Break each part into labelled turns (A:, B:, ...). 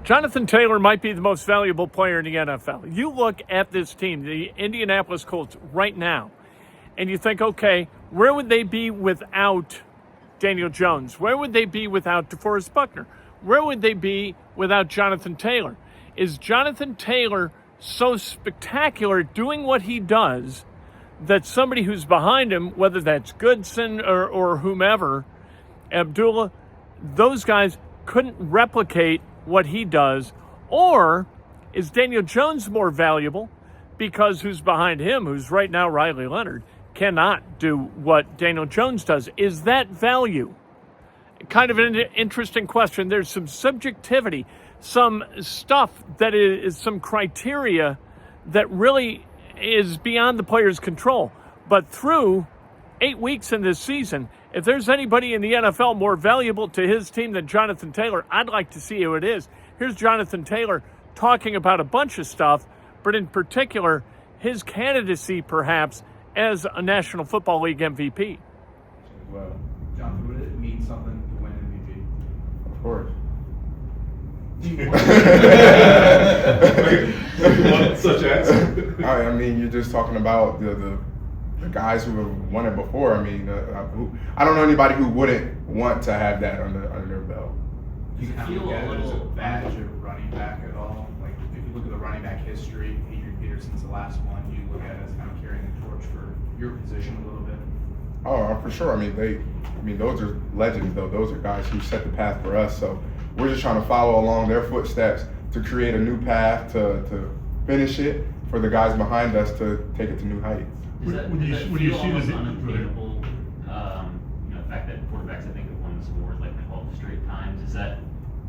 A: Jonathan Taylor might be the most valuable player in the NFL. You look at this team, the Indianapolis Colts, right now, and you think, okay, where would they be without Daniel Jones? Where would they be without DeForest Buckner? Where would they be without Jonathan Taylor? Is Jonathan Taylor so spectacular at doing what he does that somebody who's behind him, whether that's Goodson or whomever, Abdullah, those guys couldn't replicate what he does? Or is Daniel Jones more valuable because who's behind him, who's right now Riley Leonard, cannot do what Daniel Jones does? Is that value? Kind of an interesting question. There's some subjectivity, some stuff that is some criteria that really is beyond the player's control. But through 8 weeks in this season, if there's anybody in the NFL more valuable to his team than Jonathan Taylor, I'd like to see who it is. Here's Jonathan Taylor talking about a bunch of stuff, but in particular, his candidacy perhaps as a National Football League MVP.
B: Well, Jonathan, would it mean something to win MVP?
C: Of course.
D: Such as?
C: I mean, you're just talking about the guys who have won it before. I mean, I don't know anybody who wouldn't want to have that under their belt.
B: Do you feel a little badge of running back at all? Like, if you look at the running back history, Adrian Peterson's the last one. Do you look at it as kind of carrying the torch for your position a little bit?
C: Oh, for sure. I mean, those are legends, though. Those are guys who set the path for us. So we're just trying to follow along their footsteps to create a new path to finish it for the guys behind us to take it to new heights.
D: Would you see this
E: unobtainable? The fact that quarterbacks, I think, have won this award like 12 straight times. Does that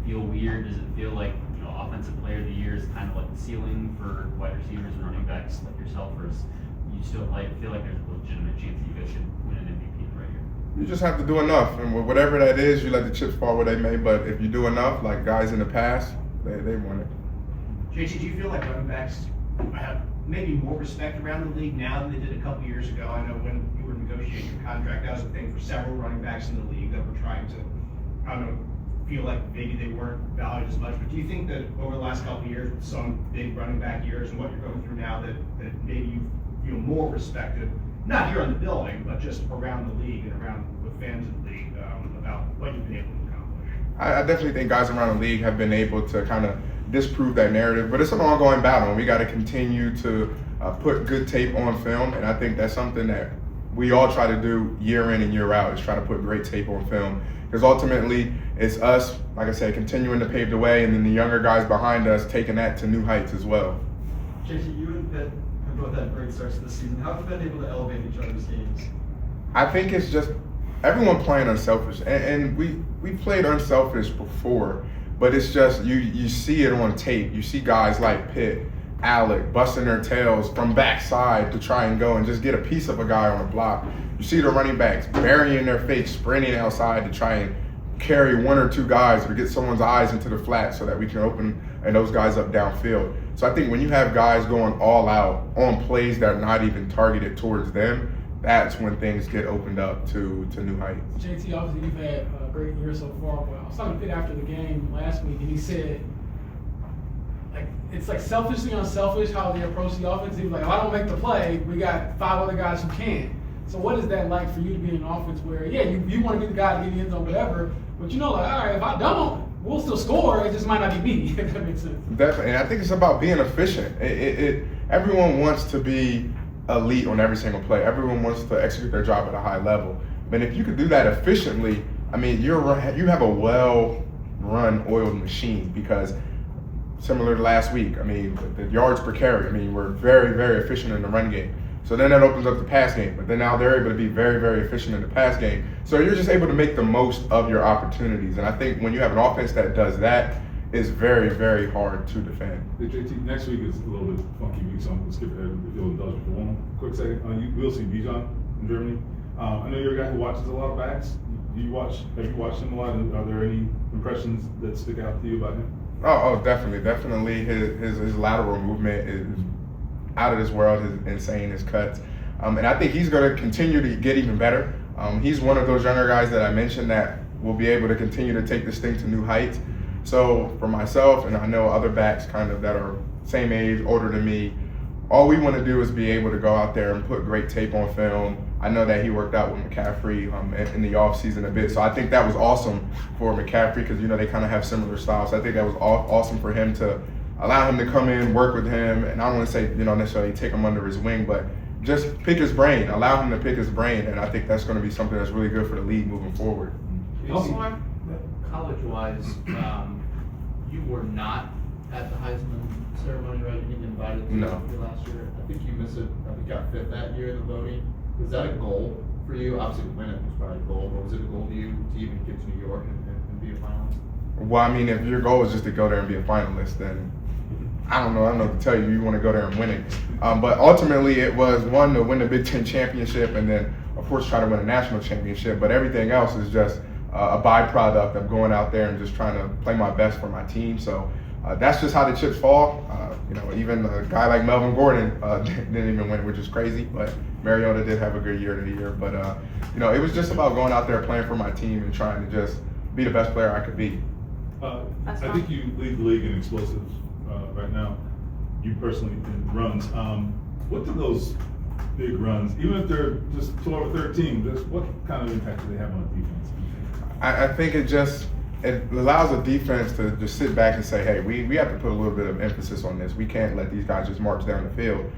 E: feel weird? Does it feel like offensive player of the year is kind of like the ceiling for wide receivers and running backs like yourself, or is you still feel like there's a legitimate chance that you guys should win an MVP right here?
C: You just have to do enough, and whatever that is, you let the chips fall where they may. But if you do enough, like guys in the past, they won it.
F: JT, do you feel like running backs have maybe more respect around the league now than they did a couple years ago? I know when you were negotiating your contract, that was a thing for several running backs in the league that were trying to, I don't know, feel like maybe they weren't valued as much. But do you think that over the last couple of years, with some big running back years and what you're going through now, that maybe you feel more respected, not here in the building, but just around the league and around with fans of the league about what you've been able to accomplish?
C: I definitely think guys around the league have been able to kind of disprove that narrative, but it's an ongoing battle, and we got to continue to put good tape on film, and I think that's something that we all try to do year in and year out, is try to put great tape on film, because ultimately it's us, like I said, continuing to pave the way, and then the younger guys behind us taking that to new heights as well.
G: JT, you and Pitt have both had great starts to the season. How have you been able to elevate each other's games?
C: I think it's just everyone playing unselfish, and we played unselfish before, but it's just you see it on tape. You see guys like Pitt, Alec busting their tails from backside to try and go and just get a piece of a guy on a block. You see the running backs burying their face, sprinting outside to try and carry one or two guys or get someone's eyes into the flat so that we can open and those guys up downfield. So I think when you have guys going all out on plays that are not even targeted towards them, that's when things get opened up to new heights.
H: JT, obviously you've had a great year so far, but I was talking to Pitt after the game last week, and he said, like, it's like selfishly unselfish how they approach the offense. He was like, if I don't make the play, we got 5 other guys who can. So what is that like for you to be in an offense where, yeah, you want to be the guy to get the end zone, whatever, but like, all right, if I don't, we'll still score. It just might not be me, if that makes sense.
C: Definitely, and I think it's about being efficient. Everyone wants to be elite on every single play. Everyone wants to execute their job at a high level. But if you could do that efficiently, I mean, you have a well-run, oiled machine, because similar to last week, I mean, the yards per carry, I mean, we're very, very efficient in the run game. So then that opens up the pass game, but then now they're able to be very, very efficient in the pass game. So you're just able to make the most of your opportunities. And I think when you have an offense that does that, it's very, very hard to defend.
D: Hey, JT, next week is a little bit funky week, so I'm going to skip ahead if you'll indulge me for one quick second. You will see Bijan in Germany. I know you're a guy who watches a lot of backs. Have you watched him a lot? Are there any impressions that stick out to you about him?
C: Oh, definitely. His lateral movement is out of this world. His insane, his cuts, and I think he's going to continue to get even better. He's one of those younger guys that I mentioned that will be able to continue to take this thing to new heights. So for myself, and I know other backs kind of that are same age, older than me, all we want to do is be able to go out there and put great tape on film. I know that he worked out with McCaffrey in the offseason a bit, so I think that was awesome for McCaffrey because, they kind of have similar styles. So I think that was awesome for him to allow him to come in, work with him, and I don't want to say, necessarily take him under his wing, but just pick his brain, allow him to pick his brain, and I think that's going to be something that's really good for the league moving forward.
I: College-wise, you were not at the Heisman ceremony, right? You didn't get invited to
C: No.
I: your last year. I think you missed it. I think you got fifth that year in the voting. Was that a goal for you? Obviously, to win it was probably a goal, but was it a goal to you to even get to New York and be a finalist?
C: Well, I mean, if your goal is just to go there and be a finalist, then I don't know what to tell you. You want to go there and win it. But ultimately, it was one, to win the Big Ten championship, and then, of course, try to win a national championship. But everything else is just a byproduct of going out there and just trying to play my best for my team. So that's just how the chips fall. Even a guy like Melvin Gordon didn't even win, which is crazy. But Mariota did have a good year of the year. But it was just about going out there playing for my team and trying to just be the best player I could be.
D: I think you lead the league in explosives right now. You personally in runs. What do those big runs, even if they're just 12 or 13, what kind of impact do they have on the defense?
C: I think it allows the defense to just sit back and say, hey, we have to put a little bit of emphasis on this. We can't let these guys just march down the field.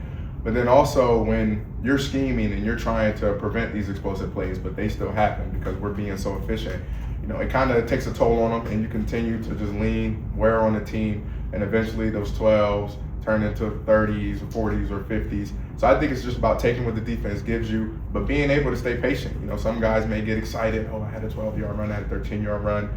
C: But then also when you're scheming and you're trying to prevent these explosive plays, but they still happen because we're being so efficient, it kind of takes a toll on them, and you continue to just wear on the team, and eventually those 12s turn into 30s, 40s, or 50s. So I think it's just about taking what the defense gives you, but being able to stay patient. Some guys may get excited. Oh, I had a 12-yard run, I had a 13-yard run.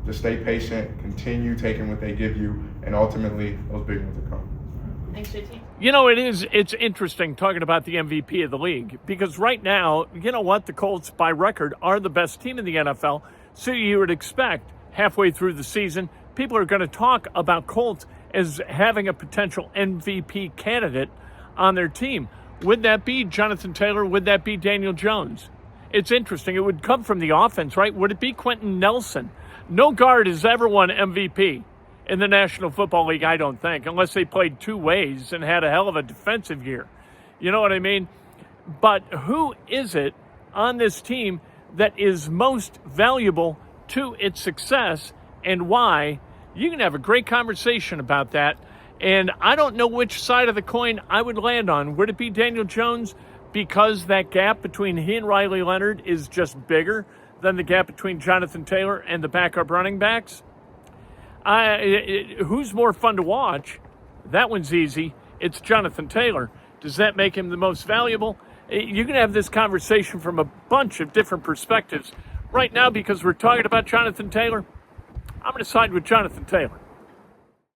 C: Just stay patient, continue taking what they give you, and ultimately those big ones will come.
J: Thanks, JT.
A: It's interesting talking about the MVP of the league because right now, the Colts by record are the best team in the NFL. So you would expect halfway through the season, people are going to talk about Colts as having a potential MVP candidate on their team. Would that be Jonathan Taylor? Would that be Daniel Jones? It's interesting. It would come from the offense, right? Would it be Quentin Nelson? No guard has ever won MVP in the National Football League, I don't think, unless they played two ways and had a hell of a defensive year. You know what I mean? But who is it on this team that is most valuable to its success and why? You can have a great conversation about that. And I don't know which side of the coin I would land on. Would it be Daniel Jones because that gap between he and Riley Leonard is just bigger than the gap between Jonathan Taylor and the backup running backs? Who's more fun to watch? That one's easy. It's Jonathan Taylor. Does that make him the most valuable? You can have this conversation from a bunch of different perspectives. Right now, because we're talking about Jonathan Taylor, I'm going to side with Jonathan Taylor.